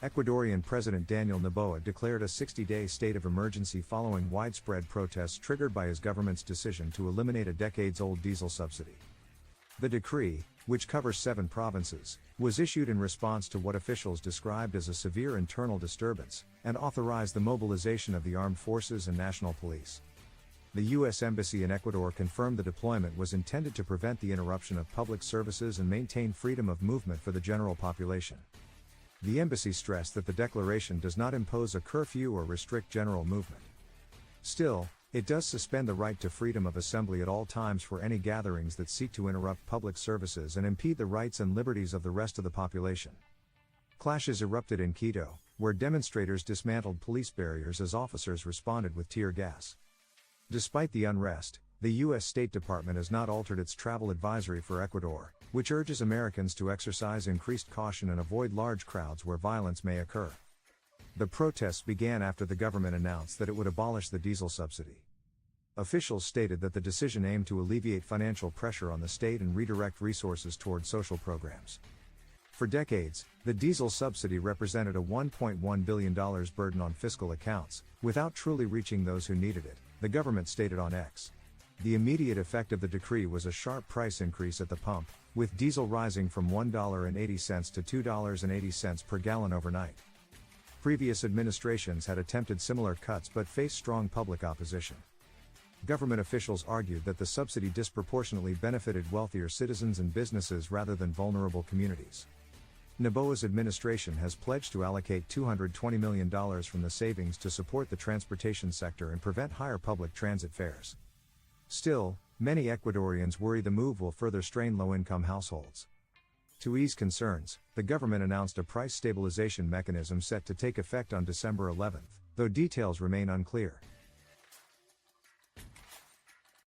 Ecuadorian President Daniel Noboa declared a 60-day state of emergency following widespread protests triggered by his government's decision to eliminate a decades-old diesel subsidy. The decree, which covers 7 provinces, was issued in response to what officials described as a severe internal disturbance, and authorized the mobilization of the armed forces and national police. The U.S. Embassy in Ecuador confirmed the deployment was intended to prevent the interruption of public services and maintain freedom of movement for the general population. The embassy stressed that the declaration does not impose a curfew or restrict general movement. Still, it does suspend the right to freedom of assembly at all times for any gatherings that seek to interrupt public services and impede the rights and liberties of the rest of the population. Clashes erupted in Quito, where demonstrators dismantled police barriers as officers responded with tear gas. Despite the unrest, the U.S. State Department has not altered its travel advisory for Ecuador, which urges Americans to exercise increased caution and avoid large crowds where violence may occur. The protests began after the government announced that it would abolish the diesel subsidy. Officials stated that the decision aimed to alleviate financial pressure on the state and redirect resources toward social programs. For decades, the diesel subsidy represented a $1.1 billion burden on fiscal accounts, without truly reaching those who needed it, the government stated on X. The immediate effect of the decree was a sharp price increase at the pump, with diesel rising from $1.80 to $2.80 per gallon overnight. Previous administrations had attempted similar cuts but faced strong public opposition. Government officials argued that the subsidy disproportionately benefited wealthier citizens and businesses rather than vulnerable communities. Noboa's administration has pledged to allocate $220 million from the savings to support the transportation sector and prevent higher public transit fares. Still, many Ecuadorians worry the move will further strain low-income households. To ease concerns, the government announced a price stabilization mechanism set to take effect on December 11, though details remain unclear.